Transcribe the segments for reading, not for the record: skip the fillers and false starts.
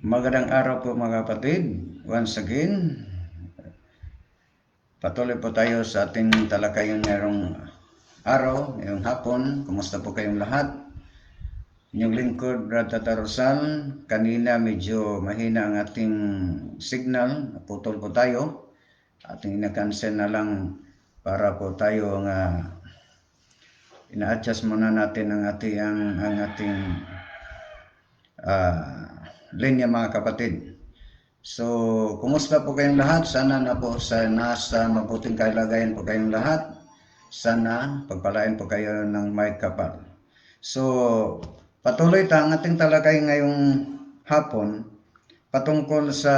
Magandang araw po mga kapatid. Once again, patuloy po tayo sa ating talakayan ngayong araw, ngayong hapon. Kumusta po kayong lahat? Inyong lingkod, Brad Tata Rosal. Kanina medyo mahina ang ating signal. Naputol po tayo. Ating ina-cancel na lang para po tayo ina-adjust muna natin ang ating linya mga kapatid. So, kumusta po kayong lahat? Sana na po nasa mabuting kalagayan po kayong lahat. Sana pagpalain po kayo ng may kapal. So, patuloy ang ating talakay ngayong hapon patungkol sa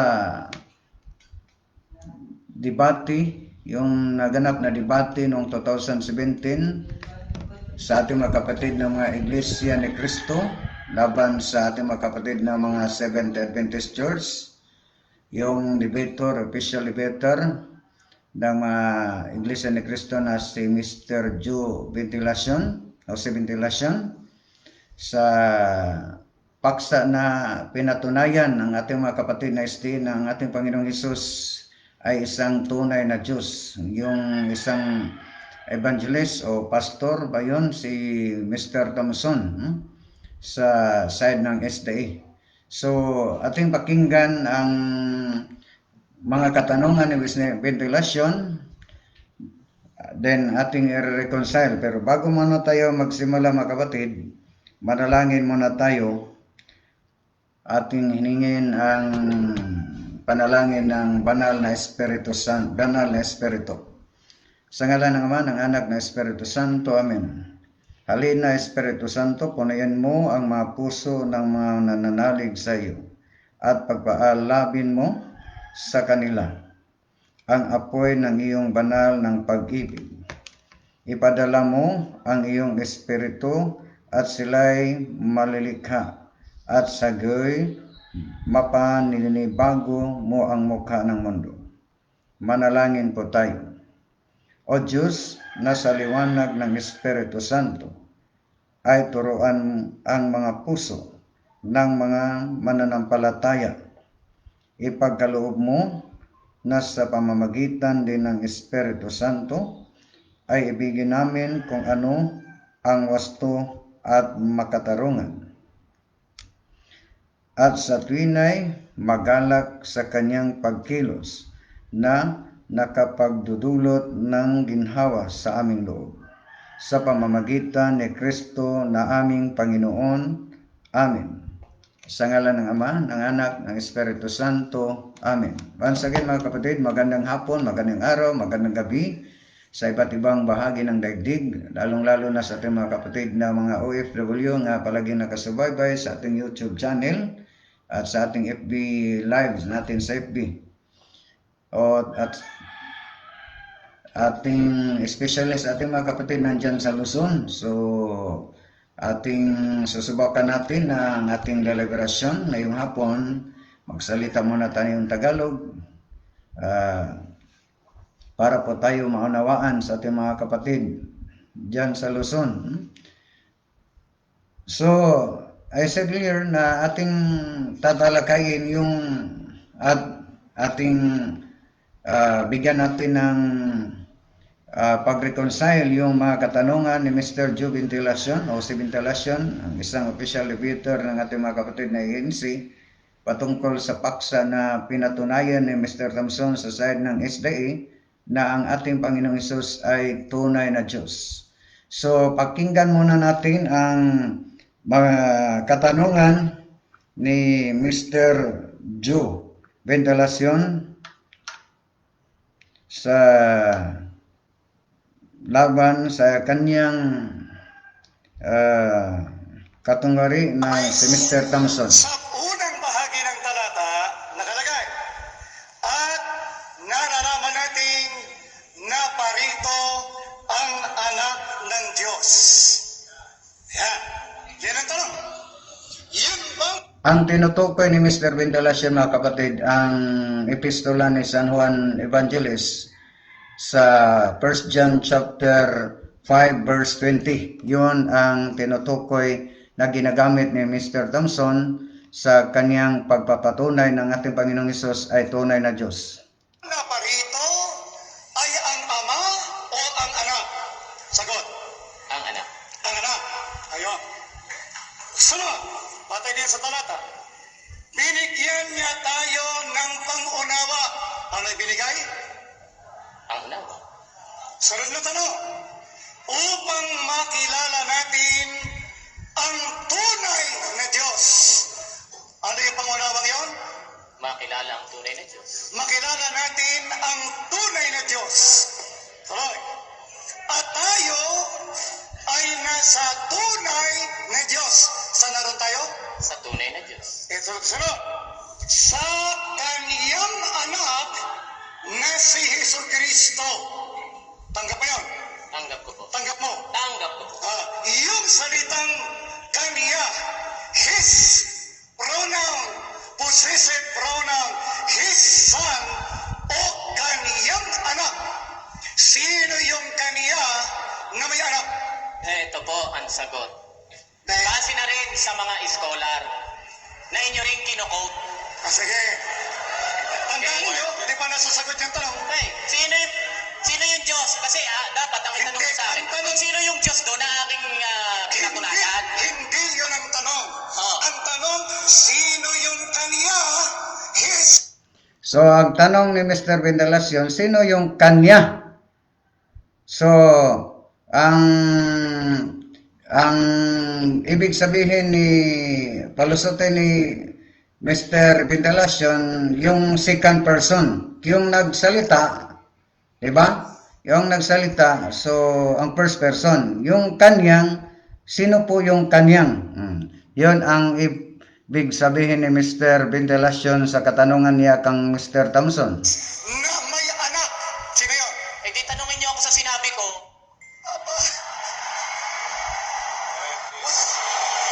debate, yung naganap na debate noong 2017 sa ating mga kapatid ng mga Iglesia ni Cristo laban sa ating mga kapatid ng mga Seventh Adventist Church. Yung official debater ng Iglesia ni Cristo na si Mr. Joe Ventilacion sa paksa na pinatunayan ng ating mga kapatid na na ang ating Panginoong Hesus ay isang tunay na Diyos. Yung isang evangelist o pastor ba yun, si Mr. Thompson sa side ng SDA. So, ating pakinggan ang mga katanungan ni Mr. Ventilacion, then ating i-reconcile. Pero bago muna tayo magsimula mga kapatid, manalangin muna tayo. Ating hiningin ang panalangin ng banal na Espiritu Santo, banal na Espiritu. Sa ngalan ng Ama, ng Anak, ng Espiritu Santo. Amen. Halina, Espiritu Santo, punayan mo ang mga puso ng mga nananalig sa iyo at pagpaalabin mo sa kanila ang apoy ng iyong banal ng pag-ibig. Ipadala mo ang iyong Espiritu at sila'y malilikha at sagoy mapaninibago mo ang mukha ng mundo. Manalangin po tayo. O Diyos, na sa liwanag ng Espiritu Santo ay turuan ang mga puso ng mga mananampalataya. Ipagkaloob mo na sa pamamagitan din ng Espiritu Santo ay ibigin namin kung ano ang wasto at makatarungan. At sa tuwinay magalak sa kanyang pagkilos na nakapagdudulot ng ginhawa sa aming loob. Sa pamamagitan ni Kristo na aming Panginoon. Amen. Sa ngalan ng Ama, ng Anak, ng Espiritu Santo. Amen. Once again mga kapatid, magandang hapon, magandang araw, magandang gabi sa iba't ibang bahagi ng daigdig, lalong-lalo na sa ating mga kapatid na mga OFW nga palaging nakasubaybay sa ating YouTube channel at sa ating FB lives natin sa FB. At ating specialist, ating mga kapatid nandyan sa Luzon. So, ating susubukan natin ang ating deliberasyon ngayong hapon. Magsalita muna tayo ng Tagalog para po tayo maunawaan sa ating mga kapatid dyan sa Luzon. So, I said earlier na ating tatalakayin yung ating bigyan natin ng pag-reconcile yung mga katanungan ni Mr. Joe Ventilacion o si Ventilacion, ang isang official debater ng ating mga kapatid na ANC, patungkol sa paksa na pinatunayan ni Mr. Thompson sa side ng SDA na ang ating Panginoong Hesus ay tunay na Diyos. So, pakinggan muna natin ang mga katanungan ni Mr. Joe Ventilacion sa laban sa kanyang katungari na si Mr. Thompson. Sa unang bahagi ng talata, nakalagay, at nalalaman natin na parito ang anak ng Diyos. Yan ang tanong. Yun bang Ang tinutukoy ni Mr. Ventilacion mga kapatid, ang epistola ni San Juan Evangelist sa 1 John chapter 5 verse 20. Yun ang tinutukoy na ginagamit ni Mr. Thompson sa kanyang pagpapatunay ng ating Panginoong Hesus ay tunay na Diyos? Naparito ay ang Ama o ang Anak? Sagot. Ang anak. Ang Anak. Ayun. Sunod. Patay din sa talata. Binigyan niya tayo ng pangunawa. Ano ibinigay? Ang unawa. Sunod na tanong. Upang makilala natin ang tunay na Diyos. Ano yung pangunawang yon? Makilala ang tunay na Diyos. Makilala natin ang tunay na Diyos. Tuloy. At tayo ay nasa tunay na Diyos. Saan naroon tayo? Sa tunay na Diyos. Ito sunod. Sa kaniyang anak na si Hesus Kristo. Tanggap mo yun? Tanggap ko po. Tanggap mo. Tanggap ko po. Yung salitang kaniya, his pronoun, possessive pronoun, his son o kaniyang anak. Sino yung kaniya na may anak? Ito po ang sagot. Dahil, Base na rin sa mga scholar na inyo rin kino-quote. sige. Tandaan mo yun, di pa nasasagot yung tanong. Hey, sino yung Diyos? Kasi dapat ang itanong Hindi, mo sa akin, ang tanong- kung sino yung Diyos doon na aking pinatunayan? Hindi yun ang tanong. Oh. Ang tanong, sino yung kaniya? His. So, ang tanong ni Mr. Vendelacion, sino yung kanya? So, ang ibig sabihin ni palusutin ni Mr. Vendelacion, yung second person, yung nagsalita, di ba? Yung nagsalita, so ang first person, yung kanyang, sino po yung kanyang? Yun ang ibig sabihin ni Mr. Vendelacion sa katanungan niya kang Mr. Thompson. Na may anak. Sino yun? Eh di tanungin niyo ako sa sinabi ko.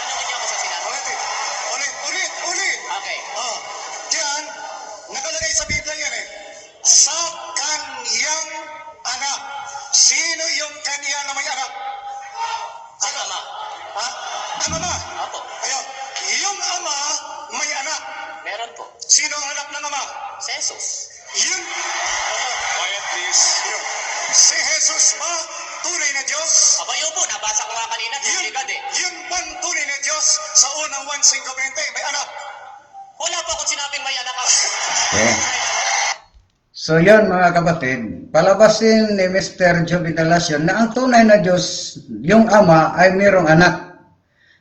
Tanungin niyo ako sa sinabi ko. Ulit. Okay. Diyan, nakalagay sa Biblia yan eh. Sa kaniyang anak. Sino yung kaniya na may anak? Ang ama. Ha? Ang ama. Opo. Ayun. Yung ama may anak. Meron po. Sino ang anak ng ama? Si Jesus. Yun. Quiet please. Yun. Si Jesus ba tunay na Diyos? Abayo po, nabasa ko nga kanina. Trinidad eh. Yun bang tunay na Diyos sa unang 1:5:20 may anak? Wala po akong sinabing may anak ako. Okay. So yun mga kapatid, palabasin ni Mr. Joe Vendelacion na ang tunay na Diyos, yung Ama ay mayroong anak.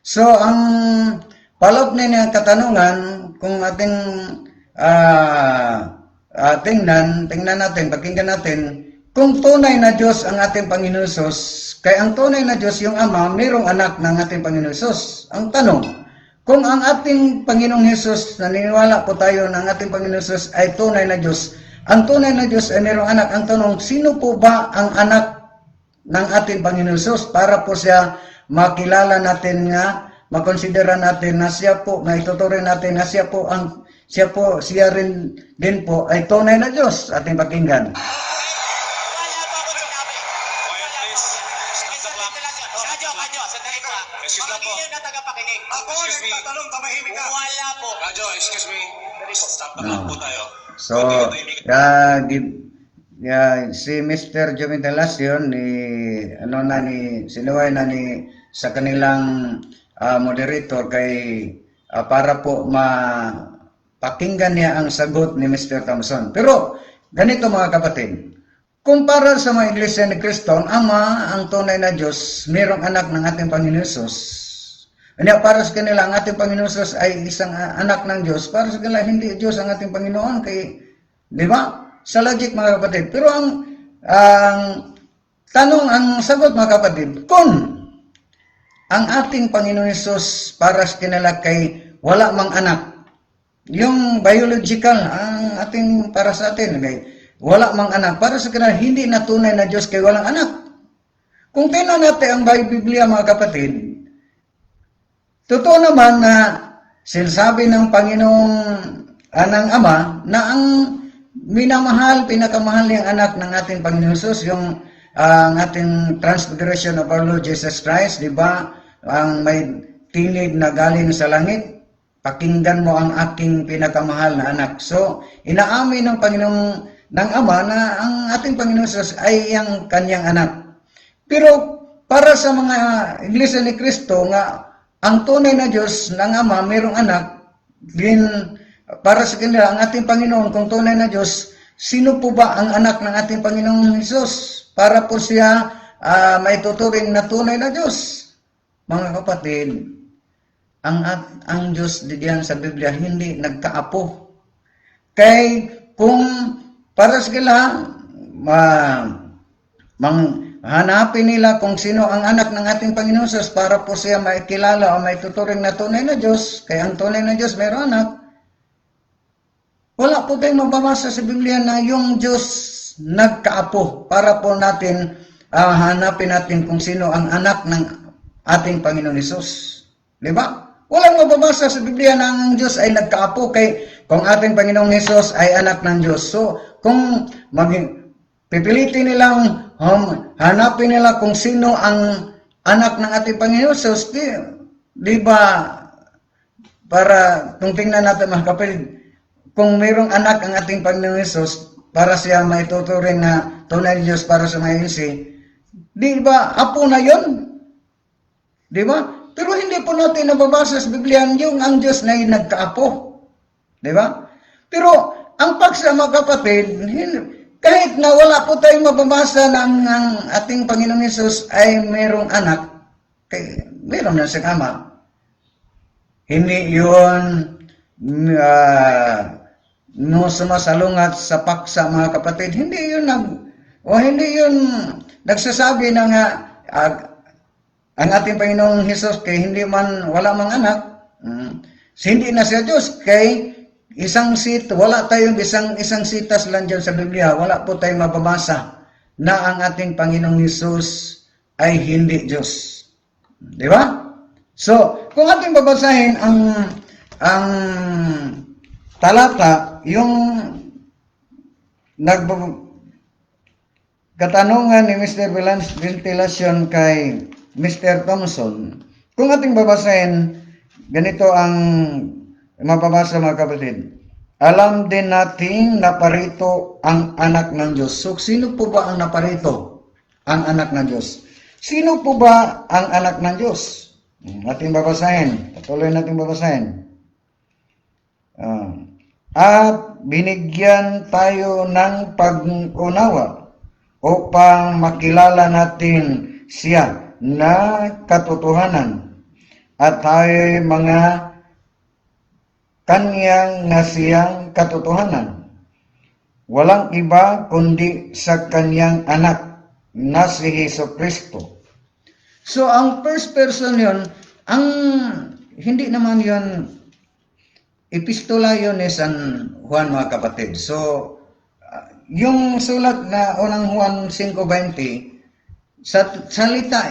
So ang palop niya ng katanungan, kung ating tingnan natin, pakinggan natin, kung tunay na Diyos ang ating Panginoon Hesus, kaya ang tunay na Diyos, yung Ama, mayroong anak ng ating Panginoon Hesus. Ang tanong, kung ang ating Panginoong Hesus, naniniwala po tayo ng ating Panginoong Hesus ay tunay na Diyos, ang tunay na Diyos ay mayroong anak. Ang tanong, sino po ba ang anak ng ating Panginoon Hesus para po siya makilala natin nga, makonsidera natin na siya po, na ituturing natin na siya siya rin din po ay tunay na Diyos. Ating pakinggan. Wala po akong sinabi. Quiet please. Stop the clock. Kadyo, sandali po. Excuse Mga lang po. giliw na tagapakinig. Ako Excuse me. nagtatanong, tamahimik ka. Wala po. Radyo, excuse me. Stop the clock po tayo. So, si Mr. Joe Vendelacion sinuway na ni sa kanilang moderator kay para po mapakinggan niya ang sagot ni Mr. Thompson. Pero ganito mga kapatid, kumpara sa mga iglesia ni Kristo, ang Ama, ang tunay na Diyos, mayroong anak ng ating Panginoon Hesus. Kanya para sa kanila, ang ating Panginoon Hesus ay isang anak ng Diyos. Para sa kanila, hindi Diyos ang ating Panginoon. Di ba? Sa logic mga kapatid. Pero ang sagot mga kapatid, kung ang ating Panginoon Hesus para sa kanila kay wala mang anak, yung biological, ang ating para sa atin, kay wala mang anak, para sa kanila hindi na tunay na Diyos kay walang anak. Kung tingnan natin ang Biblia mga kapatid, totoo naman na sinasabi ng Panginoong ng Ama na ang minamahal, pinakamahal niyang anak ng ating Panginoon Hesus, yung ang ating transfiguration of our Lord Jesus Christ, di ba? Ang may tinig na galing sa langit, pakinggan mo ang aking pinakamahal na anak. So, inaamin ng Panginoong ng Ama na ang ating Panginoon Jesus ay ang kanyang anak. Pero para sa mga Iglesia ni Cristo nga ang tunay na Diyos ng Ama mayroong anak, din para sa kanila ang ating Panginoon kung tunay na Diyos, sino po ba ang anak ng ating Panginoong Jesus? Para po siya maituturing na tunay na Diyos. Mga kapatid, ang Diyos diyan sa Biblia hindi nagkaapo. Kay kung para sa kanila hanapin nila kung sino ang anak ng ating Panginoon Jesus para po siya maikilala o maituturing na tunay na Diyos. Kaya ang tunay na Diyos mayroon anak. Wala po tayong mababasa sa Biblia na yung Diyos nagkaapo para po natin hanapin natin kung sino ang anak ng ating Panginoon Jesus. Di ba? Walang mababasa sa Biblia na ang Diyos ay nagkaapo kay kung ating Panginoong Jesus ay anak ng Diyos. So, kung pipilitin nilang hanapin nila kung sino ang anak ng ating Panginoon Jesus, di ba, para kung tingnan natin mga kapatid, kung mayroong anak ang ating Panginoon Jesus, para siya maituturing na tunay na Diyos para sa mga di ba, apo na yon? Di ba? Pero hindi po natin nababasa sa Biblia yung ang Diyos na nagkaapo. Di ba? Pero ang paksa mga kapatid, kahit na wala po tayong mababasa ng ang ating Panginoong Hesus ay mayroong anak, kay mayroon na siyang ama. Hindi yun sumasalungat sa paksa mga kapatid. Hindi yun nagsasabi na nga ang ating Panginoong Hesus kay hindi man wala mang anak. Hindi na siya Diyos kay wala tayong isang sitas lang dyan sa Biblia, wala po tayong mababasa na ang ating Panginoong Hesus ay hindi Diyos. Di ba? So, kung ating babasahin ang talata, yung katanungan ni Mr. Ventilation kay Mr. Thompson, kung ating babasahin, ganito ang mababasa mga kapatid. Alam din natin na parito ang anak ng Diyos. So, sino po ba ang naparito? Ang anak ng Diyos. Sino po ba ang anak ng Diyos? Ating babasahin. Patuloy natin babasahin. At binigyan tayo ng pag-unawa upang makilala natin siya na katotohanan at tayo mga kanyang nasiyang katotohanan. Walang iba kundi sa kanyang anak na si Jesucristo. So, ang first person yun, hindi naman yun, epistola yun ni San Juan mga kapatid. So, yung sulat na unang Juan 5:20, sa salita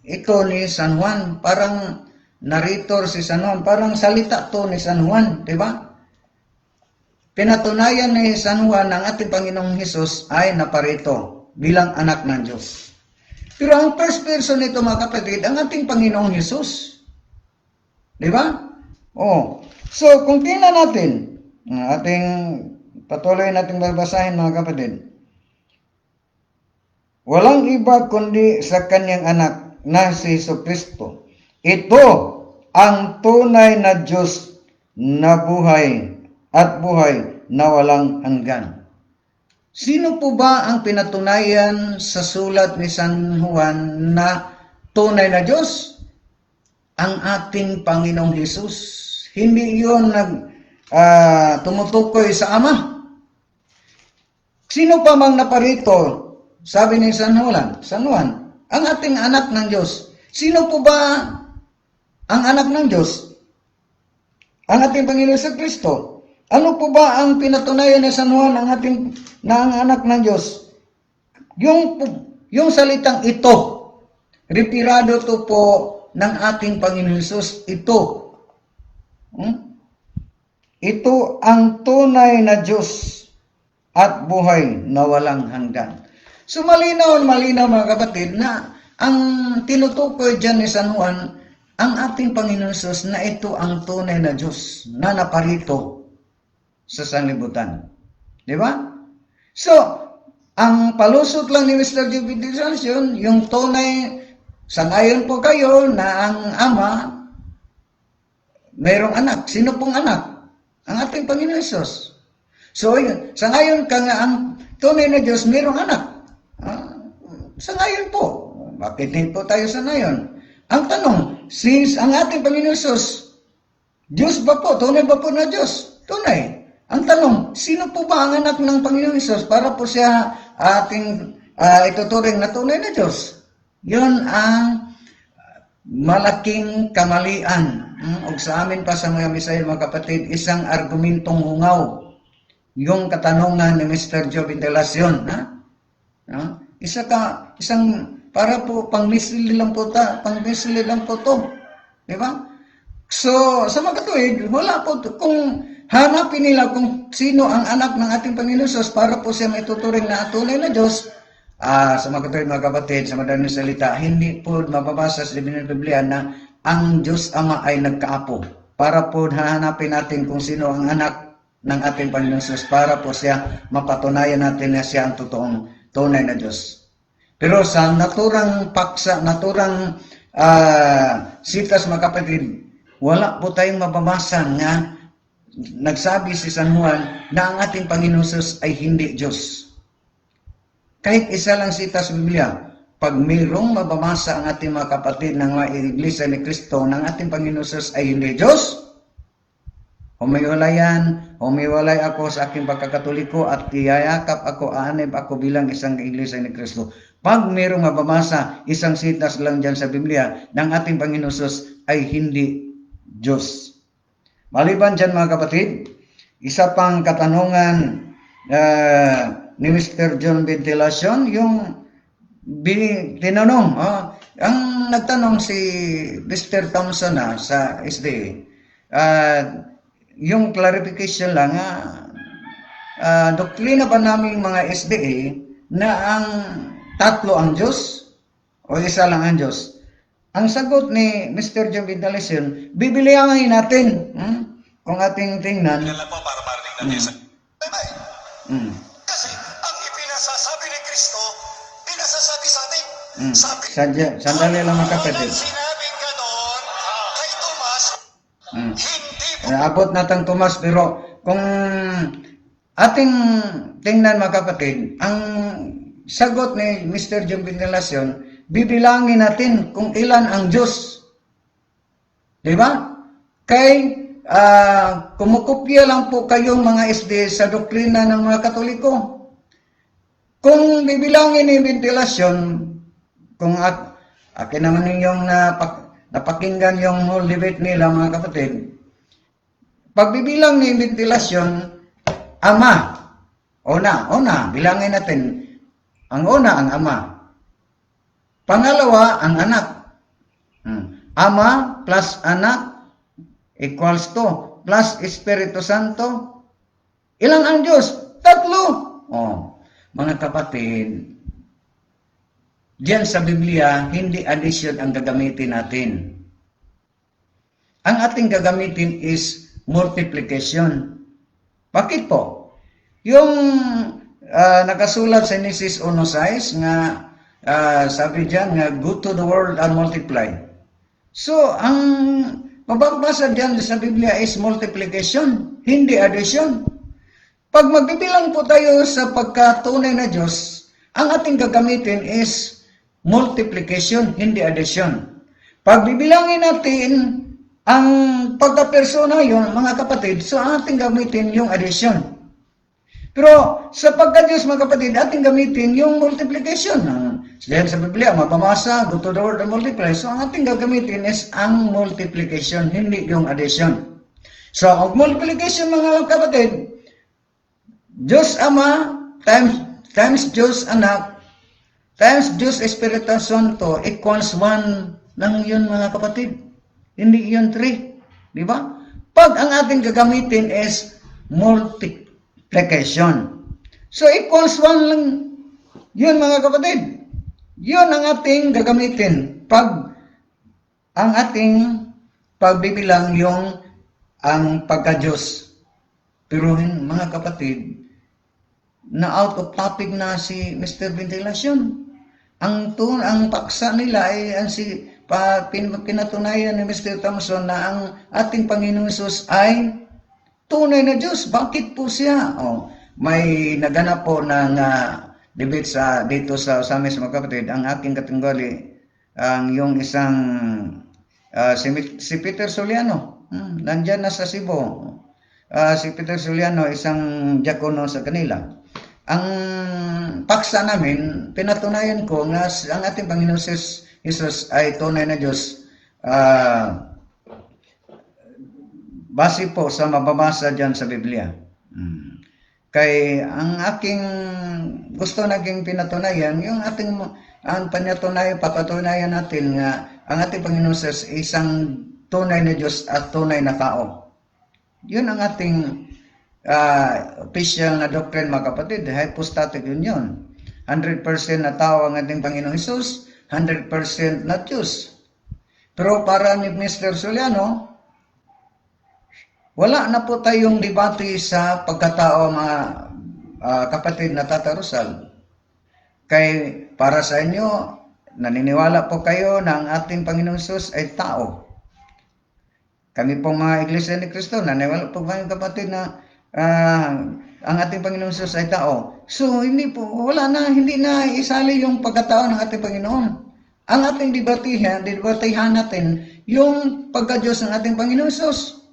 ito ni San Juan, parang narrator si San Juan, parang salita to ni San Juan, di ba? Pinatunayan ni San Juan ng ating Panginoong Hesus ay naparito bilang anak ng Diyos. Pero ang first person nito mga kapatid, ang ating Panginoong Hesus. Di ba? Oh. So, kung tingnan natin, ating patuloy nating babasahin mga kapatid. Walang iba kundi sa kanyang anak na si Jesucristo. Ito ang tunay na Diyos na buhay at buhay na walang hanggan. Sino po ba ang pinatunayan sa sulat ni San Juan na tunay na Diyos? Ang ating Panginoong Hesus. Hindi yun tumutukoy sa Ama. Sino pa mang naparito? Sabi ni San Juan, ang ating anak ng Diyos. Sino po ba ang anak ng Diyos? Ang ating Panginoon sa Kristo. Ano po ba ang pinatunayan ni San Juan ang anak ng Diyos? Yung salitang ito, retirado to po ng ating Panginoon Jesus, ito. Ito ang tunay na Diyos at buhay na walang hanggan. So malinaw mga kapatid na ang tinutukoy dyan ni San Juan ang ating Panginoon Jesus na ito ang tunay na Diyos na naparito sa sanlibutan. Di ba? So, ang palusot lang ni Mr. Division, yung tunay, sangayon po kayo na ang Ama mayroong anak. Sino pong anak? Ang ating Panginoon Jesus. So, sangayon ka nga ang tunay na Diyos mayroong anak. Sangayon po. Bakit hindi po tayo sangayon? Ang tanong, since ang ating Panginoon Jesus, Diyos ba po? Tunay ba po na Diyos? Tunay. Ang tanong, sino po ba ang anak ng Panginoon Jesus para po siya ating ituturing na tunay na Diyos? Yun ang malaking kamalian. O sa amin pa sa mga Misael, mga kapatid, isang argumentong hungaw. Yung katanungan ni Mr. Job Intelacion. Isang para po pang-mislead lang po to. Di ba? So, sa mga katuwid, wala po. Kung hanapin nila kung sino ang anak ng ating Panginoon Jesus para po siya maituturing na tunay na Diyos, sa mga katuwid, mga kapatid, sa madaling salita, hindi po mababasa sa Biblia na ang Diyos Ama ay nagkaapo. Para po hahanapin natin kung sino ang anak ng ating Panginoon Jesus para po siya mapatunayan natin na siya ang totoong tunay na Diyos. Pero sa naturang paksa, naturang sitas, mga kapatid, wala po tayong mababasa nga nagsabi si San Juan na ang ating Panginoon Jesus ay hindi Diyos. Kahit isa lang sitas sa Biblia, pag mayroong mababasa ang ating mga kapatid ng mga Iglesia ni Cristo ng ating Panginoon Jesus ay hindi Diyos, humiwalay ako sa aking pagkakatoliko at tiyayakap ako, aanib ako bilang isang Iglesia ni Cristo. Pag mayroong mababasa, isang sitas lang dyan sa Biblia ng ating Panginoon Jesus ay hindi Diyos. Maliban dyan, mga kapatid, isa pang katanungan ni Mr. John Ventilacion, yung tinanong, ang nagtanong si Mr. Thompson sa SDA, yung clarification lang, doktrina ba namin mga SDA na ang tatlo ang Diyos o isa lang ang Diyos? Ang sagot ni Mr. John Ventilacion, bibiliangin natin. Kung ating tingnan, Yan lang po para marinig natin sa... Kasi ang ipinasasabi ni Kristo, pinasasabi sa atin. Sabi, sandali lang, mga kapatid. walang sinabing ganon kay Tomas, hindi po Abot natang Tomas, pero kung ating tingnan, mga kapatid, ang sagot ni Mr. John Ventilacion, bibilangin natin kung ilan ang Diyos. Di ba? Kay kumukopya lang po kayong mga SD sa doktrina ng mga Katoliko. Kung bibilangin ni Ventilacion, kung akin naman ninyong napakinggan yung whole debate nila, mga kapatid, pagbibilang ni Ventilacion, Ama, una, bilangin natin, ang una, ang Ama. Pangalawa, ang anak. Ama plus anak equals to, plus Espiritu Santo. Ilan ang Diyos? Tatlo. Mga kapatid, diyan sa Biblia, hindi addition ang gagamitin natin. Ang ating gagamitin is multiplication. Bakit po? Yung nakasulat sa Genesis 1:6 nga sabi diyan nga go to the world and multiply. So, ang mababasa diyan sa Biblia is multiplication, hindi addition. Pag magbibilang po tayo sa pagkatunay na Diyos, ang ating gagamitin is multiplication, hindi addition. Pag bibilangin natin ang pagkapersona yun, mga kapatid, so ang ating gamitin yung addition. Pero sa pagka-Diyos, mga kapatid, ating gamitin yung multiplication. Diyan sa Biblia, mababasa, go to the world and multiply. So ang ating gagamitin is ang multiplication, hindi yung addition. So ang multiplication, mga kapatid, Diyos Ama times Diyos Anak times Diyos Espiritu Santo equals 1 lang yun, mga kapatid. Hindi yun 3. Di ba? Pag ang ating gagamitin is multiplication. So equals 1 lang yun, mga kapatid. Yun ang ating gagamitin pag ang ating pagbibilang yung ang pagka-Diyos. Pero mga kapatid, na out of topic na si Mr. Ventilacion. Ang paksa nila ay pinatunayan ni Mr. Thompson na ang ating Panginoong Hesus ay tunay na Diyos. Bakit po siya? May naganap po ng debate dito sa Osamis, mga kapatid. Ang aking katinggoli, yung isang si Peter Soliano, nandyan na sa Cebu. Si Peter Soliano, isang diakono sa kanila. Ang paksa namin, pinatunayan ko na ang ating Panginoong Jesus ay tunay na Diyos. Base po sa mababasa dyan sa Biblia. Kay ang aking gusto naging pinatunayan, yung ating papatunayan natin nga ang ating Panginoon Jesus isang tunay na Diyos at tunay na tao. Yun ang ating official na doctrine, mga kapatid. Hypostatic union. 100% na tao ang ating Panginoong Hesus, 100% na Diyos. Pero para ni Mr. Soliano, wala na po tayong debate sa pagkatao, mga kapatid na Tata Rosal. Kay para sa inyo, naniniwala po kayo na ang ating Panginoong Hesus ay tao. Kami pong mga Iglesia ni Cristo, naniniwala po kayo, kapatid, na ang ating Panginoong Hesus ay tao. So, hindi na isali yung pagkatao ng ating Panginoon. Ang ating debatihan natin yung pagka-Diyos ng ating Panginoong Hesus.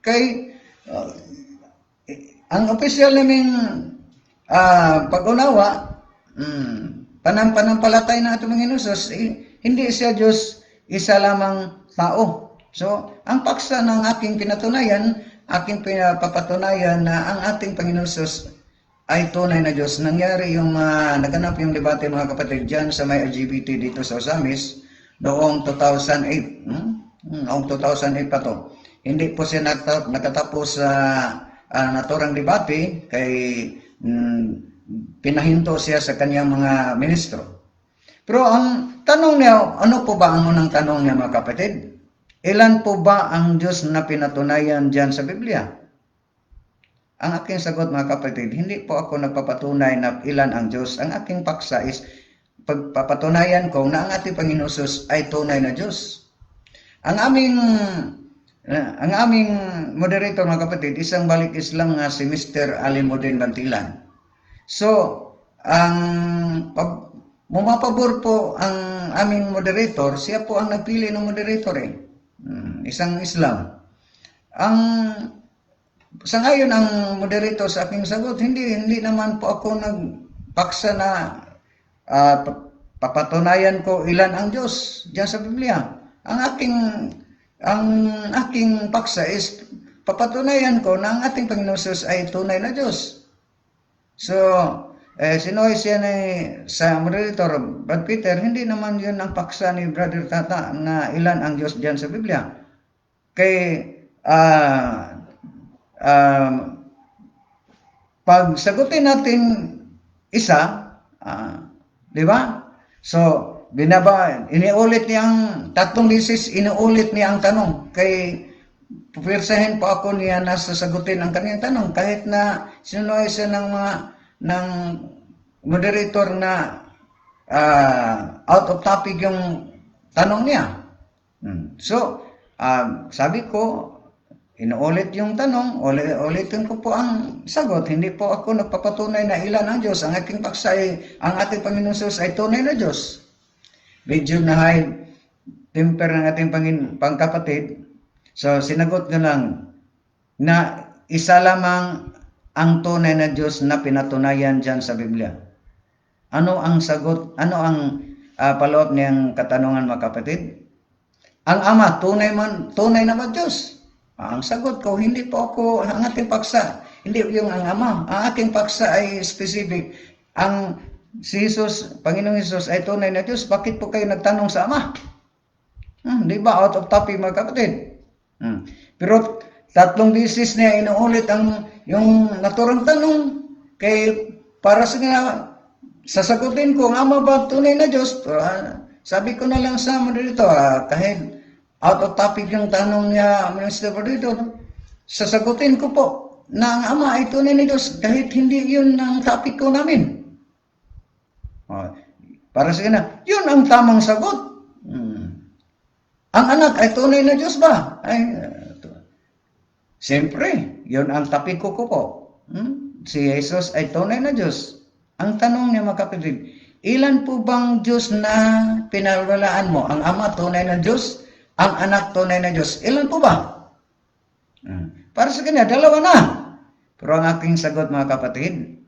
Kay ang official naming pag-unawa, panampalatay ng ating Panginoon Hesus, hindi siya Diyos, isa lamang tao. So, ang paksa ng aking pinatunayan, aking pinapapatunayan na ang ating Panginoon Hesus ay tunay na Diyos. Nangyari yung naganap yung debate, mga kapatid, dyan sa may LGBT dito sa Osamis noong 2008. Noong 2008 pa to. Hindi po siya nakatapos sa naturang debate kay pinahinto siya sa kanyang mga ministro. Pero ang tanong niya, ano po ba ang unang tanong niya, mga kapatid? Ilan po ba ang Diyos na pinatunayan dyan sa Biblia? Ang aking sagot, mga kapatid, hindi po ako nagpapatunay na ilan ang Diyos. Ang aking paksa is pagpapatunayan ko na ang ating Panginoon Hesus ay tunay na Diyos. Ang aming moderator, mga kapatid, isang balik Islam nga si Mr. Alimudin Bantilan. So, mumapabor po ang aming moderator, siya po ang nagpili ng moderator isang Islam. Sangayon ang moderator sa aking sagot, hindi naman po ako nagpaksa na papatunayan ko ilan ang Diyos diyan sa Biblia. Ang aking paksa is papatunayan ko na ang ating Panginoon Hesus ay tunay na Diyos. So, sinuhay siya sa moderator, Brad Peter, hindi naman yun ang paksa ni Brother Tata na ilan ang Diyos diyan sa Biblia. Kay pag sagutin natin isa, di ba? So, iniulit niyang 3 beses, iniulit niya ang tanong. Kay pupirsahin po ako niya na sasagutin ang kanyang tanong kahit na sinunoy siya ng moderator na out of topic yung tanong niya. So, sabi ko, inuulit yung tanong, ulitin ko po ang sagot. Hindi po ako nagpapatunay na ilan ang Diyos. Ang aking paksa ay, ang ating Panginoon Hesus ay tunay na Diyos. Medyo na high temper ng ating pangkapatid. So, sinagot ko lang na isa lamang ang tunay na Diyos na pinatunayan dyan sa Biblia. Ano ang sagot? Ano ang follow-up niyang katanungan, mga kapatid? Ang Ama, tunay na ba Diyos? Ang sagot ko, hindi po ako, ang ating paksa, hindi yung ang Ama. Ang aking paksa ay specific. Si Jesus, Panginoong Hesus ay tunay na Diyos. Bakit po kayo nagtanong sa Ama? Di ba? Out of topic, mga kapatid. Pero 3 beses niya inuulit yung naturang tanong. Kay para sa sasagutin ko, ang Ama ba tunay na Diyos? Sabi ko na lang sa moderator, kahit out of topic yung tanong niya, Mr. Moderator, sasagutin ko po na ang Ama ay tunay na Diyos kahit hindi yun ang topic ko namin. Para sa kanya, yun ang tamang sagot. Ang anak ay tunay na Diyos ba? Siyempre, yun ang topic ko po. Si Jesus ay tunay na Diyos. Ang tanong niya, mga kapatid, ilan po bang Diyos na pinalwalaan mo? Ang Ama tunay na Diyos, ang anak tunay na Diyos. Ilan po ba? Para sa kanya, dalawa na. Pero ang aking sagot, mga kapatid,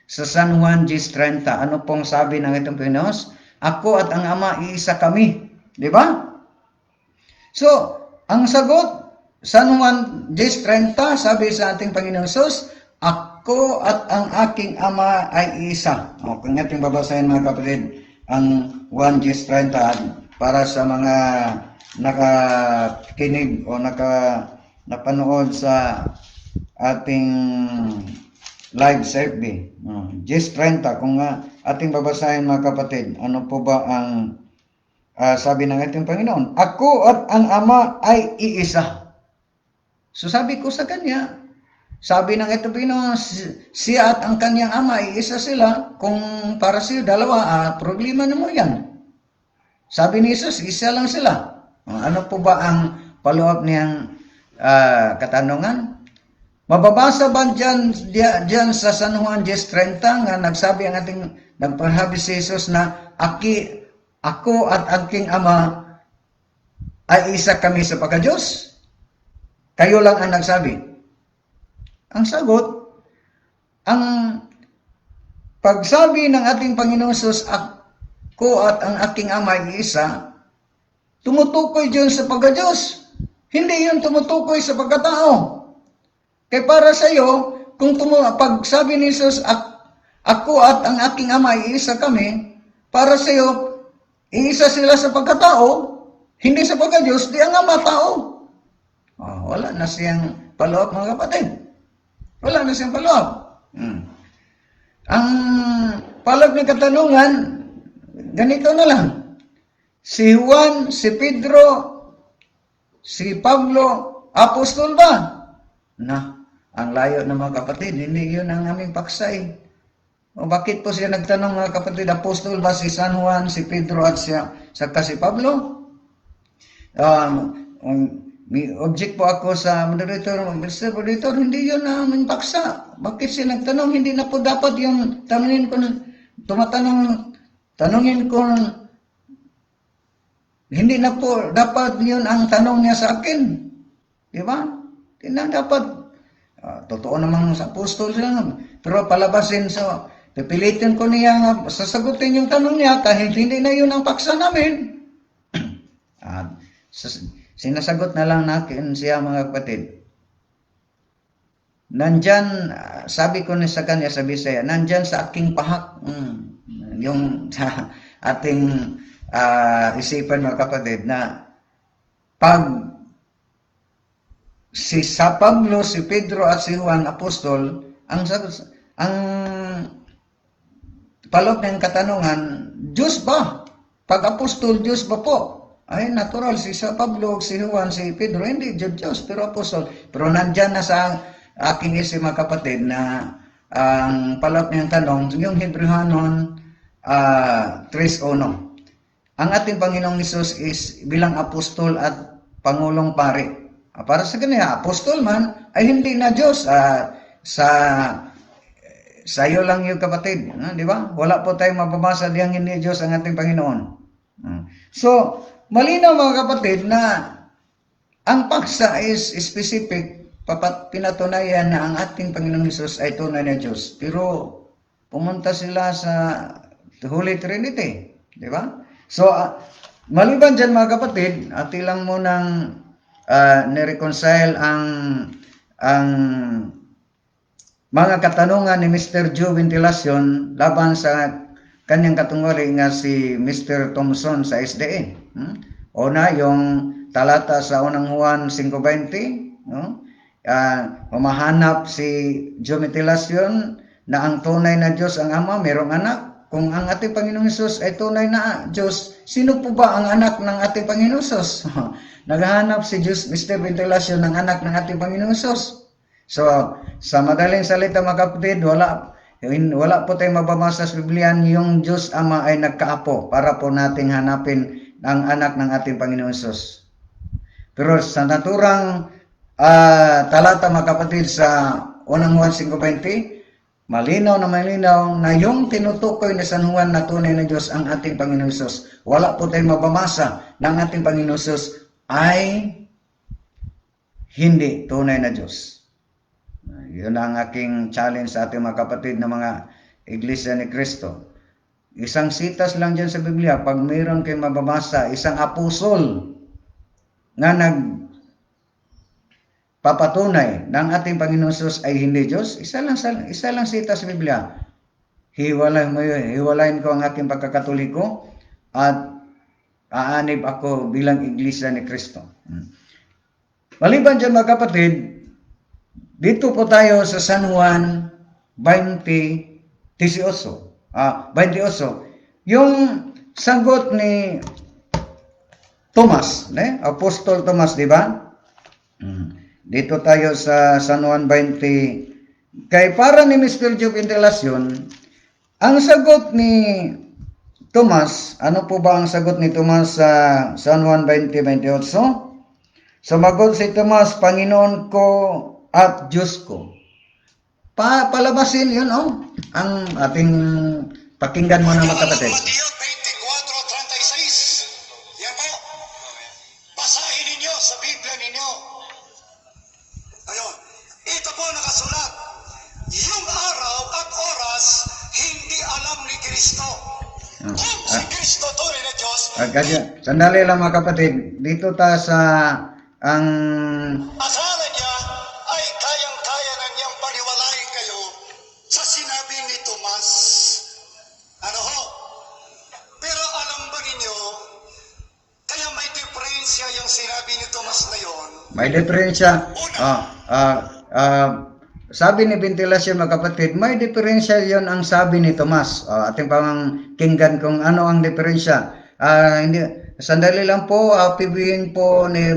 sa San Juan 10:30, ano pong sabi ng itong Panginoon? Ako at ang Ama, iisa kami. Di ba? So, ang sagot, San Juan 10:30, sabi sa ating Panginoon Jesus, ako at ang aking Ama ay isa. Kung ating babasahin, mga kapatid, ang Juan 10:30 para sa mga nakakinig o napanood sa ating live survey. 10:30, kung ating babasahin, mga kapatid, ano po ba ang sabi ng ating Panginoon? Ako at ang Ama ay iisa. So sabi ko sa kanya, sabi ng ating Panginoon, siya at ang kanyang Ama ay isa sila. Kung para siya dalawa, problema na mo yan. Sabi ni Jesus, isa lang sila. Ano po ba ang follow-up niyang katanungan? Mababasa ba dyan sa San Juan 10:30 nga nagsabi ang ating nagpahabi si Jesus na ako at aking Ama ay isa kami sa pagka-Diyos? Kayo lang ang nagsabi. Ang sagot, ang pagsabi ng ating Panginoon Jesus, ako at ang aking Ama ay isa, tumutukoy dyan sa pagka-Diyos. Hindi yun tumutukoy sa pagkatao. Kaya para sa iyo, kung pag sabi ni Jesus, ako at ang aking Ama ay isa kami, para sa iyo, iisa sila sa pagkatao, hindi sa pagka-Diyos, di ang Ama tao. Wala na siyang follow-up, mga kapatid. Wala na siyang follow-up. Ang follow-up ng katanungan, ganito na lang. Si Juan, si Pedro, si Pablo, apostol ba? Ang layo ng mga kapatid, hindi yun ang aming paksay. O bakit po siya nagtanong, mga kapatid, apostol ba si San Juan, si Pedro at saka si Pablo? May object po ako sa moderator, Mr. Moderator, hindi yun ang aming paksa. Bakit siya nagtanong? Hindi na po dapat yung tanungin ko, hindi na po dapat yun ang tanong niya sa akin. Di ba? Hindi na dapat. Totoo namang sa apostol siya. Pero palabasin pipilitin ko niya sasagutin yung tanong niya kahit hindi na yun ang paksa namin. Sinasagot na lang natin siya, mga kapatid. Nandyan, sabi ko sa kanya sa Bisaya, nandyan sa aking pahak. Yung sa ating isipan, mga kapatid, na pag si Pablo, si Pedro at si Juan, apostol, ang palok ng katanungan, Diyos ba? Pag apostol, Diyos ba po? Ay, natural, si Pablo, si Juan, si Pedro, hindi Diyos, pero apostol. Pero nandyan na sa aking isip, mga kapatid, na ang palok ng tanong, yung Hebrehanon 3:1. Ang ating Panginoong Hesus is bilang apostol at Pangulong Pari. Para sa kanya, apostol man, ay hindi na Diyos. Sa iyo lang yung kapatid. Di ba? Wala po tayong mababasa diyang hindi Diyos ang ating Panginoon. So, malinaw, mga kapatid, na ang paksa is specific, pinatunayan na ang ating Panginoong Hesus ay tunay na Diyos. Pero, pumunta sila sa Holy Trinity. Di ba? So, maliban dyan, mga kapatid, ati lang munang nireconcile ang mga katanungan ni Mr. Joe Ventilacion laban sa kanyang katunggali nga si Mr. Thompson sa SDA. Una, yung talata sa unang Juan 5:20, humahanap si Joe Ventilacion na ang tunay na Diyos ang Ama, mayroong anak. kung ang ating Panginoong Hesus ay tunay na Diyos, sino po ba ang anak ng ating Panginoong Hesus? Naghahanap si Mr. Ventilasyon ng anak ng ating Panginoong Hesus. So, sa madaling salita mga kapatid, wala po tayong mababasa sa Biblia yung Diyos Ama ay nagkaapo para po nating hanapin ang anak ng ating Panginoong Hesus. Pero sa naturang talata mga kapatid sa unang Juan 5:20, malinaw na yung tinutukoy ni San Juan na tunay na Diyos ang ating Panginoong Hesus. Wala po tayong mababasa ng ating Panginoong Hesus ay hindi tunay na Diyos. Yun ang aking challenge sa ating mga kapatid na mga Iglesia ni Cristo. Isang sitas lang dyan sa Biblia, pag mayroon kayong mababasa, isang apostol na nagpapatunay ng ating Panginoon Hesus ay hindi Diyos, isa lang sitas sa Biblia. Hiwalayin ko ang aking pagkakatoliko at aanib ako bilang Iglesia ni Cristo. Maliban dyan mga kapatid, dito po tayo sa San Juan 20:28. Yung sagot ni Thomas, Apostol Thomas, di ba? Dito tayo sa San Juan 20. Kay para ni Mr. Joe Ventilasyon, ang sagot ni Thomas, ano po ba ang sagot ni Thomas sa San Juan 20:28? Sumagot si Thomas, Panginoon ko at Diyos ko. Palabasin yun, ang ating pakinggan mo na mga kapatid. Mateo 24:36. Yan po. Basahin ninyo sa Biblia ninyo. Ayun. Ito po nakasulat. Yung araw at oras, hindi alam ni Kristo. Kung si Kristo tunay na Diyos, Sandali lang mga kapatid. Dito ta sa ang akala niya ay kayang-kaya na niyang paniwalain kayo sa sinabi ni Tomas. Ano ho? Pero alam ba ninyo, kaya may diferensya yung sinabi ni Tomas na yon? may diferensya. Sabi ni Ventilasyon mga kapatid, may diferensya yon ang sabi ni Tomas. Ating pangkinggan kung ano ang diferensya. Sandali lang po, pibihin po ni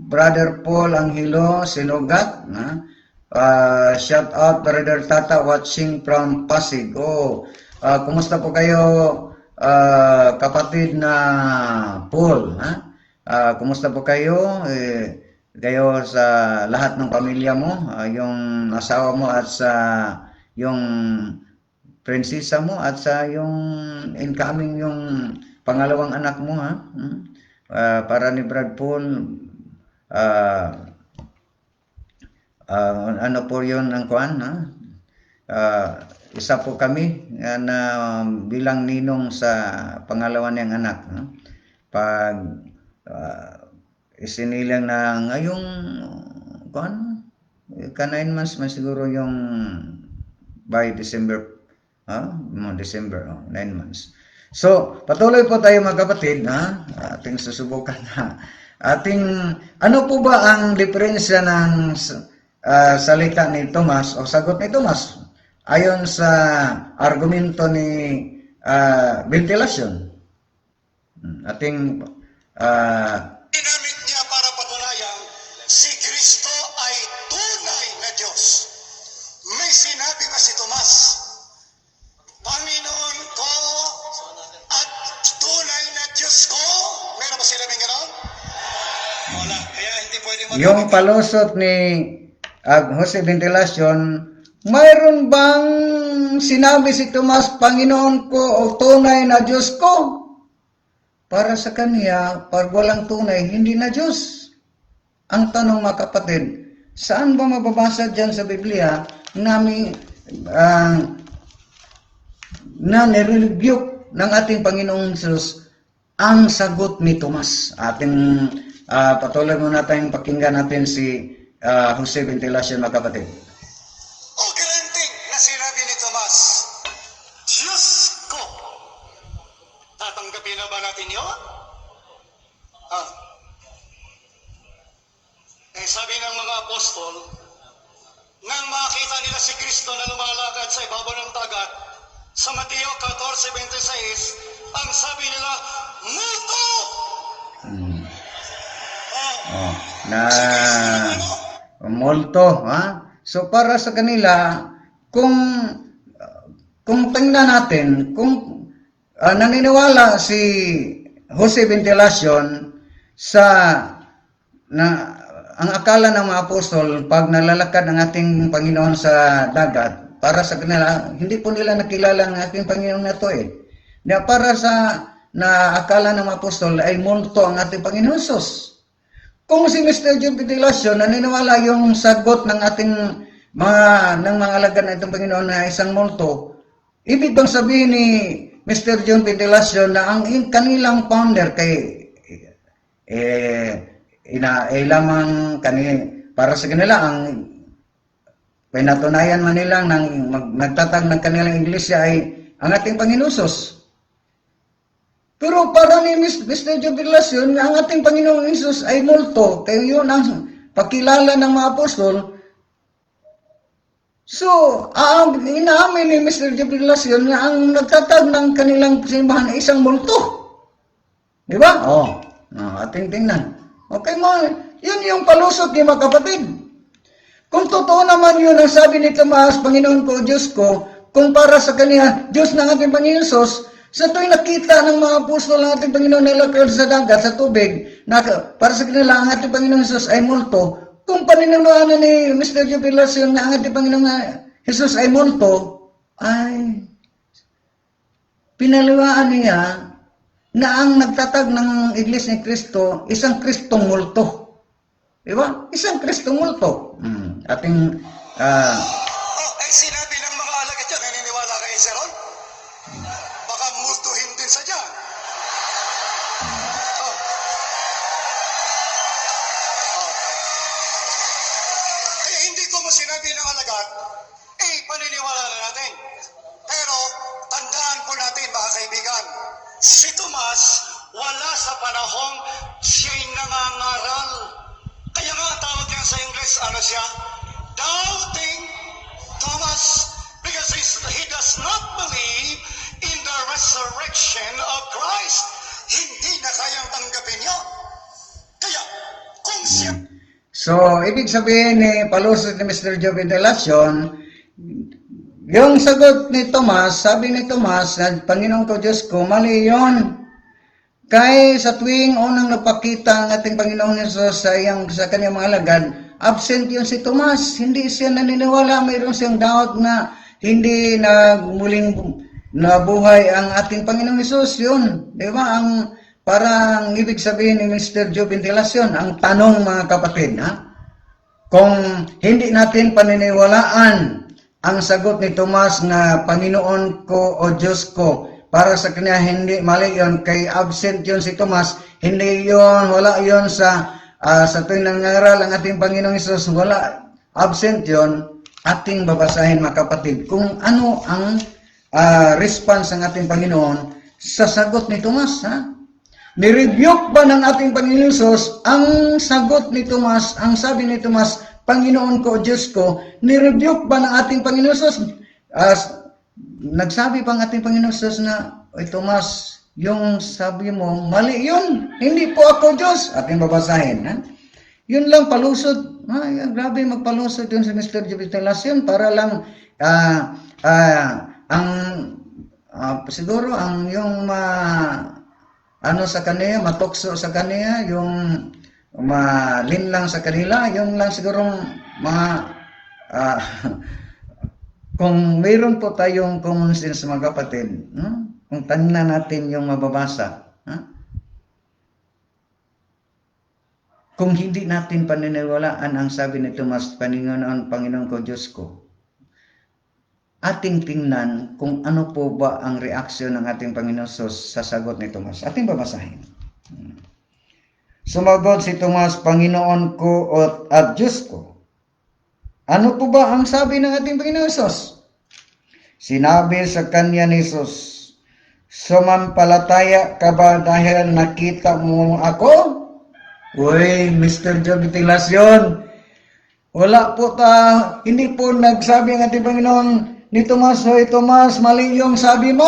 Brother Paul Angelo Sinugat. Shout out Brother Tata watching from Pasig. Kumusta po kayo kapatid na Paul? Kumusta po kayo? Kayo sa lahat ng pamilya mo, yung asawa mo at sa yung prinsesa mo at sa yung incoming yung pangalawang anak mo, para ni Brad Paul, ano po yun ang kuan, isa po kami na bilang ninong sa pangalawa niyang anak. Pag isinilang na ngayong kuan, 9 months man siguro yung by December, December, 9 months. So, patuloy po tayo mga kapatid, ating susubukan ano po ba ang diferensya ng salita ni Tomas o sagot ni Tomas ayon sa argumento ni Ventilasyon? Ginamit niya para patunayan si Kristo ay tunay na Diyos. May sinabi pa si Tomas, Panginoon ko at tunay na Diyos ko. Meron ba sinabing gano'n? Wala. Kaya hindi pwede Yung palusot ni Jose Ventilasyon, mayroon bang sinabi si Tomas, Panginoon ko o tunay na Diyos ko? Para sa kanya, pag walang tunay, hindi na Diyos. Ang tanong mga kapatid, saan ba mababasa dyan sa Biblia na nire-rebuke ng ating Panginoong Jesus ang sagot ni Tomas? Patuloy muna tayong pakinggan natin si Jose Ventilasyon mga kapatid. O granting na sinabi ni Tomas, Diyos ko. Tatanggapin na ba natin yun? Sabi ng mga apostol, nang makita nila si Kristo na lumalakad sa ibabaw ng dagat, Sa Mateo 14:26, ang sabi nila, multo! Oh, na Sino ano? multo, ha? So para sa kanila, kung tingnan natin, kung naniniwala si Jose Ventilacion sa na ang akala ng mga apostol pag nalalakad ang ating Panginoon sa dagat, para sa kanila, hindi po nila nakilala ang ating Panginoon na ito eh. Para sa na akala ng mga apostol ay multo ang ating Panginoon Jesus. Kung si Mr. John Ventilacion naniniwala yung sagot ng ating mga alagad na itong Panginoon na isang multo, ibig bang sabihin ni Mr. John Ventilacion na ang kanilang founder kay lamang para sa kanila ang pinatunayan man nilang nagtatag ng kanilang iglesia ay ang ating Panginoon Jesus. Pero para ni Mr. John Ventilacion, ang ating Panginoong Jesus ay multo, kaya yun ang pakilala ng mga apostol. So, inaamin ni Mr. John Ventilacion na ang nagtatag ng kanilang simbahan ay isang multo. Di ba? Ating tingnan. Okay mo, yun yung palusot ni mga kapatid. Kung totoo naman yun ang sabi ni Tomas, Panginoon ko, Diyos ko, kung para sa kanya, Diyos ng ating Panginoon Jesus, sa tuwing nakita ng mga apostol ng ating Panginoon na lakad sa dagat, sa tubig, na para sa kanila ang ating Panginoon Jesus ay multo, kung paniniwalaan ni Mr. John Ventilacion na ang ating Panginoon Jesus ay multo, ay pinaliwaan niya na ang nagtatag ng Iglesia ni Cristo, isang Kristong multo. Diba? Isang Kristong multo. Ating, Sinabi ng mga alagad dyan, naniniwala kayo sa ron? Baka multuhin din sa dyan. Kaya hindi ko mo sinabi ng alagad, paniniwala na natin. Pero, tandaan po natin, mga kaibigan, si Tomas, wala sa panahong siya'y nangangaral. Kaya nga, tawag niya sa English, ano siya? Doubting Thomas, because he does not believe in the resurrection of Christ. Hindi na kayang tanggapin yun. Kaya, kung siya... So, ibig sabihin ni palusot ni Mr. John Ventilacion, yung sagot ni Tomas, sabi ni Tomas, na Panginoon ko, Diyos ko, mali yun. Kaya sa tuwing unang napakita ang ating Panginoon Jesus sa kanyang mga alagad, absent yun si Tomas. Hindi siya naniniwala, mayroon siyang doubt na hindi na muling nabuhay ang ating Panginoong Jesus. Yun, di ba? Parang ibig sabihin ni Mr. John Ventilacion, ang tanong mga kapatid, kung hindi natin paniniwalaan ang sagot ni Tomas na Panginoon ko o Diyos ko, para sa kanya hindi mali yun, kay absent yun si Tomas, hindi yun, wala yun sa tuwing nangaral ang ating Panginoong Hesus, wala, absent yun, ating babasahin mga kapatid, kung ano ang response ng ating Panginoon sa sagot ni Tomas, Nirebuke ba ng ating Panginoon Hesus ang sagot ni Tomas, ang sabi ni Tomas, Panginoon ko, Diyos ko, nirebuke ba ng ating Panginoon Hesus? Nagsabi pa ang ating Panginoon Hesus na, oy Tomas, yung sabi mo, mali yun, hindi po ako Diyos. Ating babasahin. Yun lang, palusot. Grabe magpalusot yun si Mr. John Ventilacion para lang, siguro, yung ano sa kanya, matukso sa kanya, yung malinlang sa kanila, yung lang sigurong mga kung mayroon po tayong common sense mga kapatid, kung tanina natin yung mababasa, kung hindi natin paniniwalaan ang sabi ni Tomas, Panginoon ko, Diyos ko, ating tingnan kung ano po ba ang reaksyon ng ating Panginoon Sus sa sagot ni Tomas. Ating babasahin. Sumagot si Tomas, Panginoon ko at Diyos ko. Ano po ba ang sabi ng ating Panginoon Sus? Sinabi sa kanya ni Sus, sumampalataya ka ba dahil nakita mo ako? Uy, Mr. John Ventilacion, wala po hindi po nagsabi ang ating Panginoon ni Tomas, hoy Tomas, mali yung sabi mo.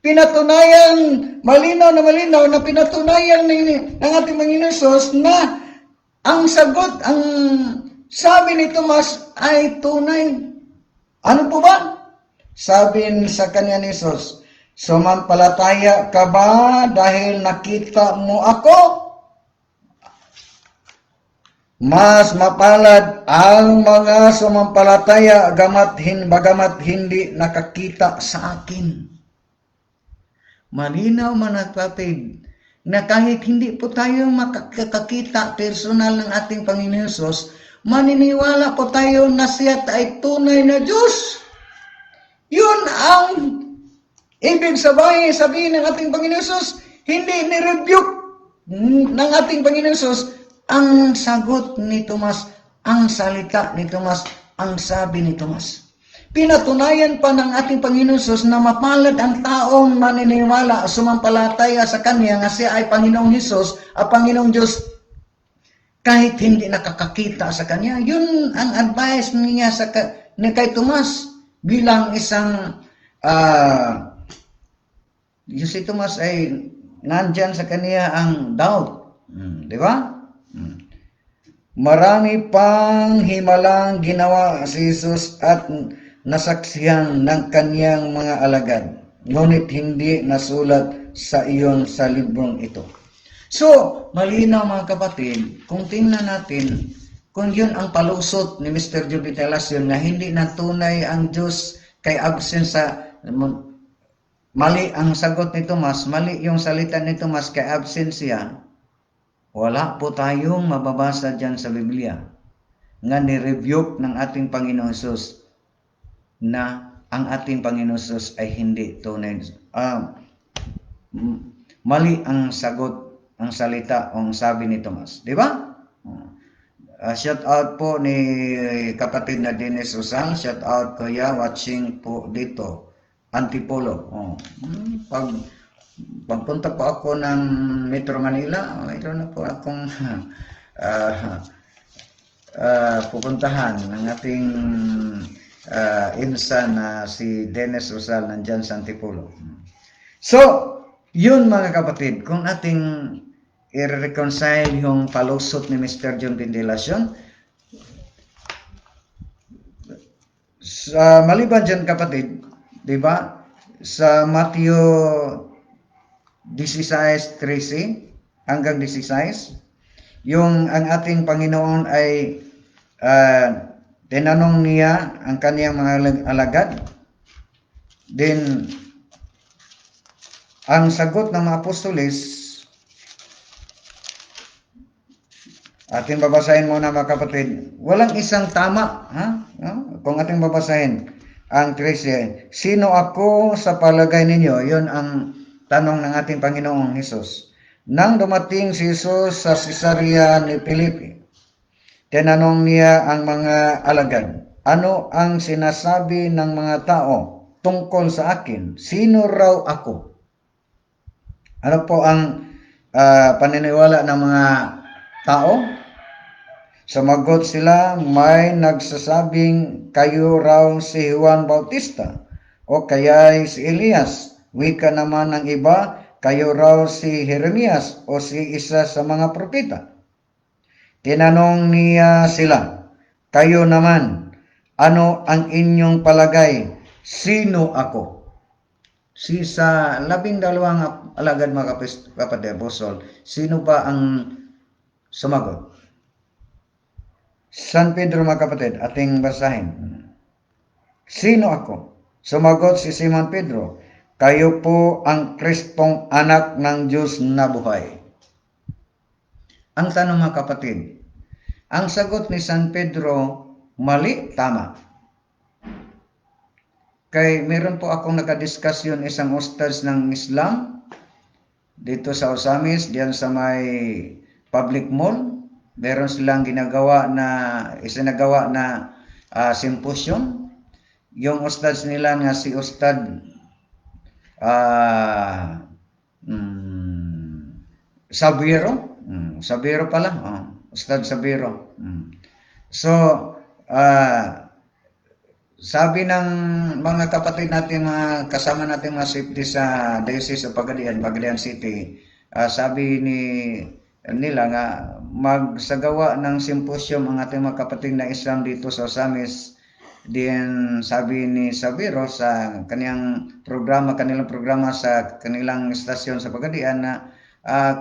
Pinatunayan, malinaw na pinatunayan ng ating Panginoon Jesus na ang sagot, ang sabi ni Tomas ay tunay. Ano po ba? Sabi sa kanya ni Jesus, sumampalataya ka ba dahil nakita mo ako? Mas mapalad ang mga sumampalataya bagamat hindi nakakita sa akin. Malinaw mga kapatid na kahit hindi po tayo makakakita personal ng ating Panginoon Jesus, maniniwala po tayo na siya ay tunay na Diyos. Yun ang ibig sabihin ng ating Panginoon Jesus. Hindi ni-rebuke ng ating Panginoon Jesus ang sagot ni Tomas, ang salita ni Tomas, ang sabi ni Tomas. Pinatunayan pa ng ating Panginoon Jesus na mapalad ang taong maniniwala, sumampalataya sa Kanya nga siya ay Panginoong Jesus, ang Panginoong Diyos, kahit hindi nakakakita sa Kanya. Yun ang advice niya ni kay Tomas bilang isang si Tomas ay nandyan sa Kanya ang doubt. Di ba? Marami pang himalang ginawa si Jesus at nasaksihan ng Kanyang mga alagad, ngunit hindi nasulat sa librong ito. So, malinaw mga kapatid, kung tingnan natin, kung yun ang palusot ni Mr. Joby Telacion na hindi natunay ang Diyos kay absent sa mali ang sagot ni Tomas, mali yung salita ni Tomas kay absensya, wala po tayong mababasa dyan sa Biblia nga ni-rebuke ng ating Panginoon Jesus na ang ating Panginoon Jesus ay hindi tunay. Mali ang sagot, ang salita, ang sabi ni Tomas. Di ba? Shout out po ni kapatid na Dennis Usal. Shout out kuya, watching po dito. Antipolo. Pagpunta po ako ng Metro Manila, mayroon na po akong pupuntahan ng ating insa na si Dennis Rosal nandyan sa Antipolo. So, yun mga kapatid, kung ating i-reconcile yung palusot ni Mr. John Pindelacion, maliban dyan kapatid, di ba? Sa Matthew 16:13 hanggang 16, yung ang ating Panginoon ay tinanong niya ang kaniyang mga alagad. Then, ang sagot ng mga apostoles, ating babasahin muna mga kapatid. Walang isang tama. Kung ating babasahin, ang 13, sino ako sa palagay ninyo? Yun ang tanong ng ating Panginoong Hesus. Nang dumating si Jesus sa Cesarea ni Filipi, tinanong niya ang mga alagad, ano ang sinasabi ng mga tao tungkol sa akin? Sino raw ako? Ano po ang paniniwala ng mga tao? Sumagot sila, may nagsasabing kayo raw si Juan Bautista o kaya'y si Elias. Wika naman ng iba, kayo raw si Jeremias o si isa sa mga propeta. Tinanong niya sila, kayo naman, ano ang inyong palagay? Sino ako? Sa 12 alagad mga kapatid apostol, sino ba ang sumagot? San Pedro mga kapatid, ating basahin. Sino ako? Sumagot si Simon Pedro, kayo po ang Kristong anak ng Diyos na buhay. Ang tanong mga kapatid, ang sagot ni San Pedro, mali, tama. Kay meron po akong nakadiskusyon isang ustads ng Islam dito sa Osamis, diyan sa may public mall. Meron silang isinagawa na symposium. Yung ustads nila nga si Ustad Sabiro. Sabiro pala. Ustad Sabiro. So, sabi ng mga kapatid natin, mga kasama natin mga safety sa Diocese of Pagadian City, sabi nila nga magsagawa ng symposium ang ating mga kapatid na Islam dito sa Osamis. Then sabi ni Sabiro sa kanilang programa sa kanilang istasyon sa Pagadian na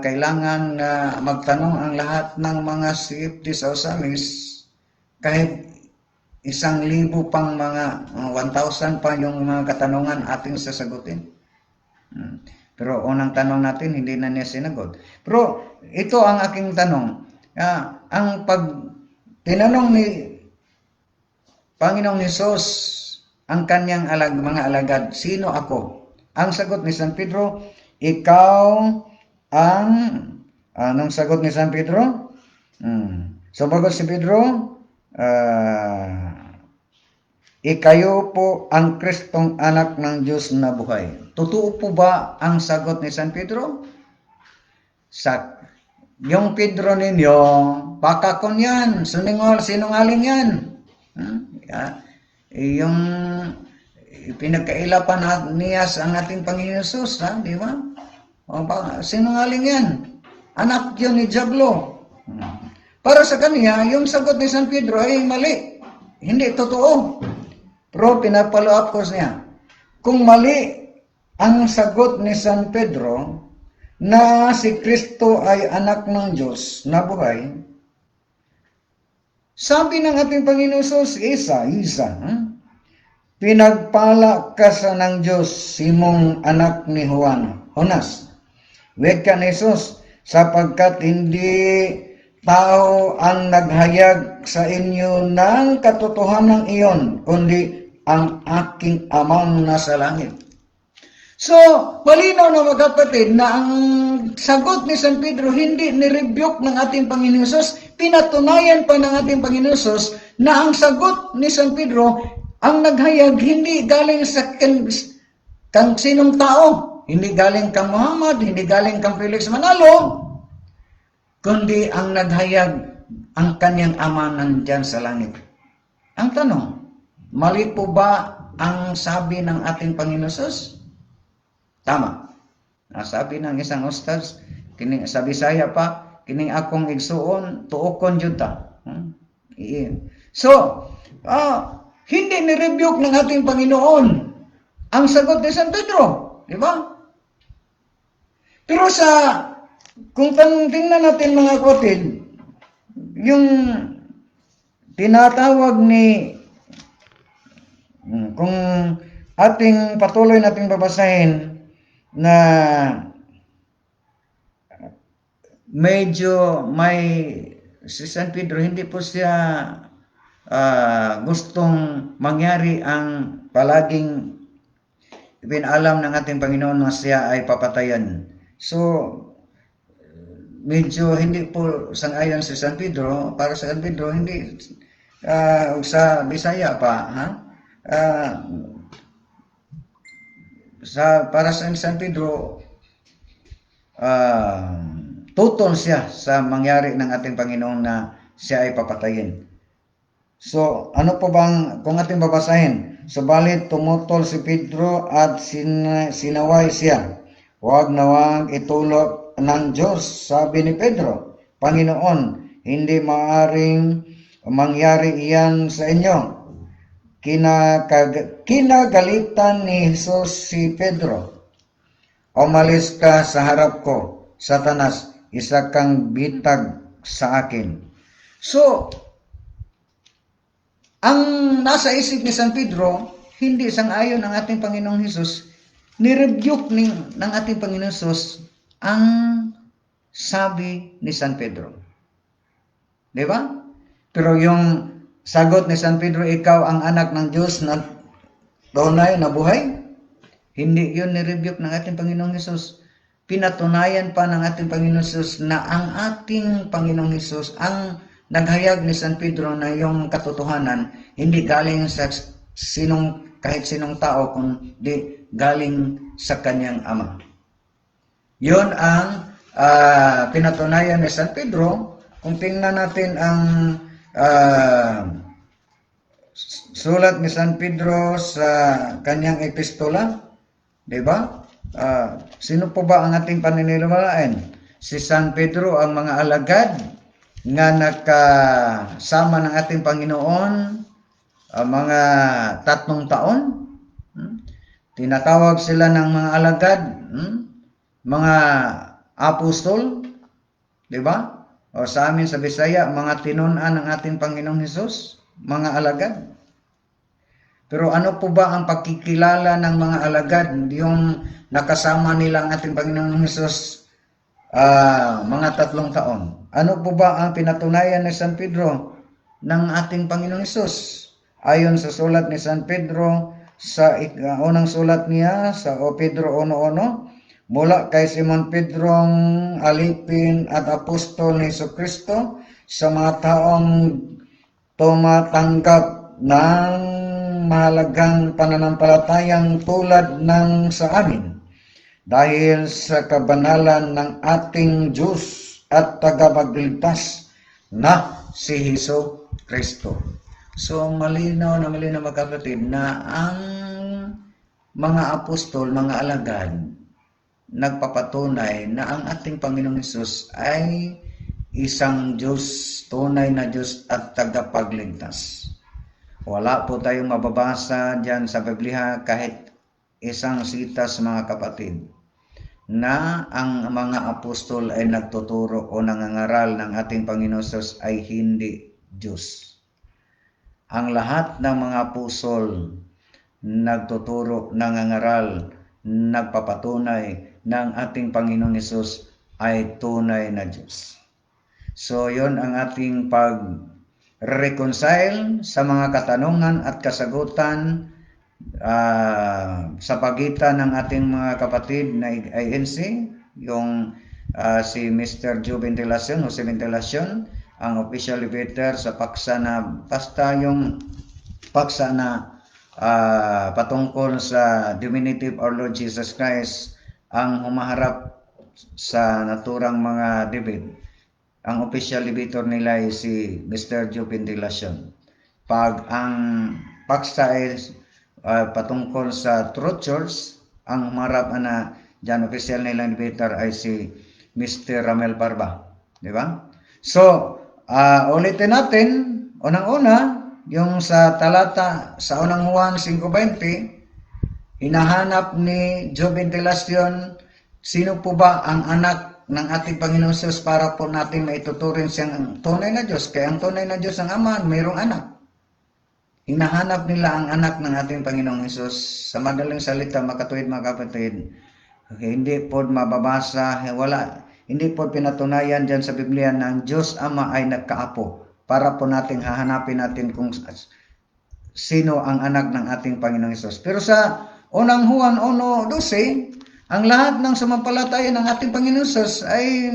kailangan na magtanong ang lahat ng mga safety sa Osamis, kahit 1,000 pang mga 1,000 pa yung mga katanungan ating sasagutin. Pero unang tanong natin, hindi na niya sinagot. Pero ito ang aking tanong. Ang tinanong ni Panginoong Hesus ang kanyang mga alagad, sino ako? Ang sagot ni San Pedro, ikaw ang... Anong sagot ni San Pedro? Sumagot si Pedro, ikayo po ang Kristong anak ng Diyos na buhay. Totoo po ba ang sagot ni San Pedro? Yung Pedro ninyo, pakakon yan, sinungaling yan. Yung pinagkailapan niya sa ating Panginoon Jesus, di ba? Sinungaling yan. Anak yun ni Diablo. Para sa kanya, yung sagot ni San Pedro ay mali. Hindi totoo. Pero pinapalo up course niya. Kung mali ang sagot ni San Pedro na si Kristo ay anak ng Diyos na buhay, sabi ng ating Panginoon Jesus, Isa, pinagpala ka sa ng Diyos, Simong anak ni Jonas. Wek ka ni Jesus, sapagkat hindi tao ang naghayag sa inyo ng katotohanan iyon, kundi ang aking amang nasa langit. So, malinaw na mga kapatid na ang sagot ni San Pedro hindi nirebuke ng ating Panginoon Hesus, pinatunayan pa ng ating Panginoon Hesus na ang sagot ni San Pedro, ang naghayag hindi galing sa kang sinong tao, hindi galing kang Muhammad, hindi galing kang Felix Manalo, kundi ang naghayag ang kanyang ama nandyan sa langit. Ang tanong, mali po ba ang sabi ng ating Panginoon Hesus? Tama. Sabi ng isang ustads, sa Bisaya pa, kining akong igsuon, tuokon jud ta. So, hindi ni-rebuke ng ating Panginoon ang sagot ni San Pedro. Di ba? Pero kung tingnan natin mga kapatid, yung tinatawag kung ating patuloy nating babasahin na medyo si San Pedro, hindi po siya gustong mangyari ang palaging ipinalam ng ating Panginoon na siya ay papatayan. So, medyo hindi po sang-ayon si San Pedro. Para sa San Pedro, hindi sa Bisaya pa, para sa San Pedro, tutol siya sa mangyari ng ating Panginoon na siya ay papatayin. So, ano po bang, kung ating babasahin, subalit tumutol si Pedro at sinaway siya, huwag na huwag itulot ng Diyos, sabi ni Pedro, Panginoon, hindi maaring mangyari iyan sa inyo. Kinagalitan ni Jesus si Pedro, umalis ka sa harap ko, Satanas, isa kang bitag sa akin. So, ang nasa isip ni San Pedro, hindi sang-ayon ang ating Panginoong Hesus, ni-rebuke ng ating Panginoong Hesus ang sabi ni San Pedro. Di ba? Pero yung sagot ni San Pedro, ikaw ang anak ng Diyos na tunay na buhay, hindi yun ni-rebuke ng ating Panginoong Hesus. Pinatunayan pa ng ating Panginoong Hesus na ang ating Panginoong Hesus, ang naghayag ni San Pedro na yung katotohanan, hindi galing sa kahit sinong tao, kundi galing sa kanyang ama. Yun ang pinatunayan ni San Pedro. Kung tingnan natin ang sulat ni San Pedro sa kanyang epistola, di ba? Sino po ba ang ating paniniwalaan? Si San Pedro ang mga alagad nga nakasama ng ating Panginoon mga 3 taon. Tinatawag sila ng mga alagad, mga apostol, di ba? O sa amin sa Bisaya, mga tinunan ng ating Panginoong Hesus, mga alagad. Pero ano po ba ang pagkikilala ng mga alagad, yung nakasama nila ang ating Panginoong Hesus mga 3 taon? Ano po ba ang pinatunayan ni San Pedro ng ating Panginoong Hesus? Ayon sa sulat ni San Pedro, sa unang sulat niya sa Pedro 1:1, mula kay Simon Pedrong alipin at apostol ni Jesucristo sa mga taong tumatanggap ng mahalagang pananampalatayang tulad ng sa amin, dahil sa kabanalan ng ating Diyos at tagapagligtas na si Hesus Kristo. So malinaw na mga kapatid na ang mga apostol, mga alagad, nagpapatunay na ang ating Panginoong Hesus ay isang Diyos, tunay na Diyos at tagapagligtas. Wala po tayong mababasa diyan sa Biblia kahit isang sitas, mga kapatid, na ang mga apostol ay nagtuturo o nangangaral ng ating Panginoon Hesus ay hindi Diyos. Ang lahat ng mga apostol nagtuturo, nangangaral, nagpapatunay ng ating Panginoong Hesus ay tunay na Diyos. So, yon ang ating pag-reconcile sa mga katanungan at kasagutan sa pagitan ng ating mga kapatid na INC, yung si Mr. Joe Ventilacion, Jose Ventilacion, ang official leader sa paksa na, basta yung paksa na patungkol sa Diminutive Our Lord Jesus Christ, ang humaharap sa naturang mga debate. Ang official leader nila ay si Mr. Joe Ventilacion. Pag ang paksa ay patungkol sa Truth Church, ang humarap na dyan official nilang debater ay si Mr. Ramel Parba. Di ba? So, ulitin natin, unang-una, yung sa talata sa unang Juan 5:20, hinahanap ni Joe Ventilacion, sino po ba ang anak ng ating Panginoon Hesus para po natin maituturing siyang tunay na Diyos? Kaya ang tunay na Diyos ang Ama, mayroong anak. Hinahanap nila ang anak ng ating Panginoong Hesus. Sa madaling salita, makatuwid mga kapatid, hindi po mababasa, hindi po pinatunayan dyan sa Biblia na ang Diyos Ama ay nagkaapo para po natin hahanapin natin kung sino ang anak ng ating Panginoong Hesus. Pero sa unang Juan 1:12, ang lahat ng sumampalataya ng ating Panginoong Hesus ay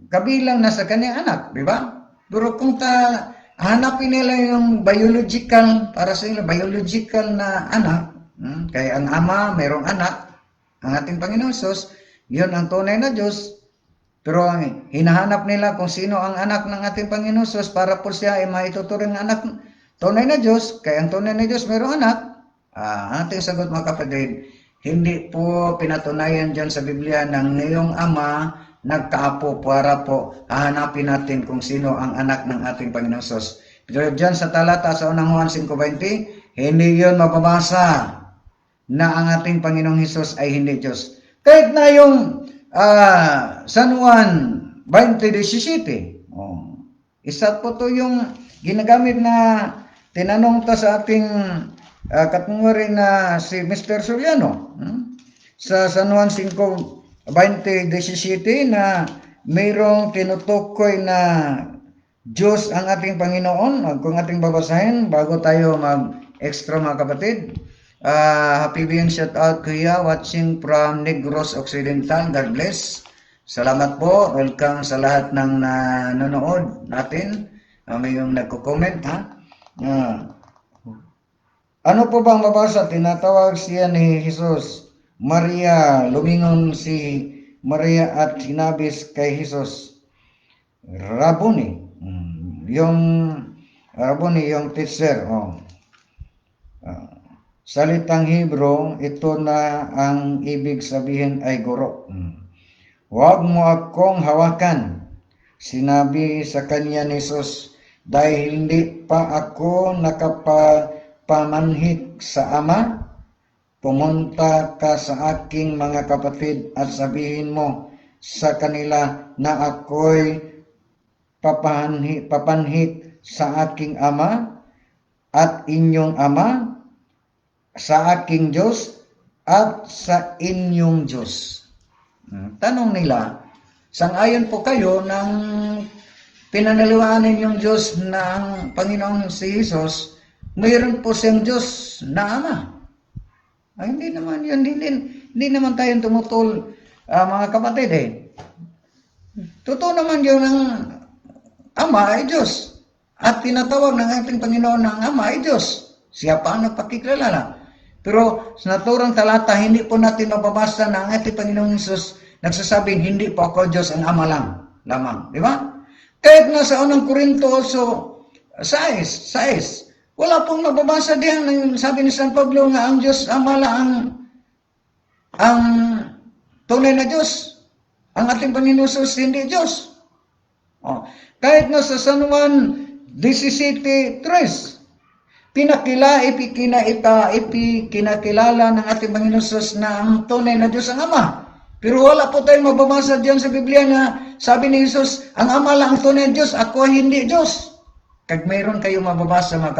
kabilang na sa kanyang anak, di ba? Pero kung hanapin nila yung biological, para sa nila, biological na anak, kaya ang Ama mayroong anak, ang ating Panginoong Hesus, yun ang tunay na Diyos. Pero hinahanap nila kung sino ang anak ng ating Panginoon Hesus para po siya ay maituturing anak tunay na Diyos. Kaya ang tunay na Diyos mayroong anak. Ang ating sagot mga kapatid, hindi po pinatunayan dyan sa Biblia ng ngayong Ama nagkaapo para po hahanapin natin kung sino ang anak ng ating Panginoon Hesus. Pero dyan sa talata sa unang Juan 5:20, hindi yun mababasa na ang ating Panginoong Hesus ay hindi Diyos. Kahit na yung San Juan 20:17, isa po to yung ginagamit na tinanong to sa ating katunguri na si Mr. Soriano. Sa San Juan 5:20-17 na mayroong tinutukoy na Diyos ang ating Panginoon. Kung ating babasahin bago tayo mag-extra mga kapatid. Happy Being shout out kuya, watching from Negros Occidental. God bless. Salamat po. Welcome sa lahat ng nanonood natin. May yung nagko-comment ano po bang mabasa? Tinatawag siya ni Jesus Maria. Lumingon si Maria at sinabis kay Jesus, Rabuni. Yung Arabo ni yung teacher. Oh. Salitang Hebro, ito na ang ibig sabihin ay guro. Huwag mo akong hawakan, sinabi sa kanya ni Jesus, dahil hindi pa ako nakapamanhik sa Ama. Pumunta ka sa aking mga kapatid at sabihin mo sa kanila na ako'y papanhik sa aking Ama at inyong Ama, sa aking Diyos at sa inyong Diyos. Tanong nila, sang-ayon po kayo ng pinanaliwanan yung Diyos ng Panginoong si Jesus, mayroon po siyang Diyos na Ama. Ay, hindi naman yun, hindi naman tayong tumutol, mga kapatid eh. Totoo naman yun ng Ama ay Diyos. At tinatawag ng ating Panginoon ng Ama ay Diyos. Siya pa ang nagpakikilala. Pero sa naturang talata, hindi po natin mababasa na ang ating Panginoong Hesus nagsasabing, hindi po ako Diyos, ang Ama lamang. Di ba? Kahit nga sa unang Korinto, so, 6, wala pong mababasa diyan. Sabi ni San Pablo nga ang Diyos, Ama lang ang tunay na Diyos. Ang ating Panginoong Hesus, hindi Diyos. Oh. Kahit nga sa San Juan 17:3, ipinakilala ng ating Panginoon Jesus na ang tunay na Diyos ang Ama. Pero wala po tayong mababasa diyan sa Biblia na sabi ni Jesus, ang Ama lang ang tunay na Diyos, ako hindi Diyos. Kag mayroon kayong mababasa mga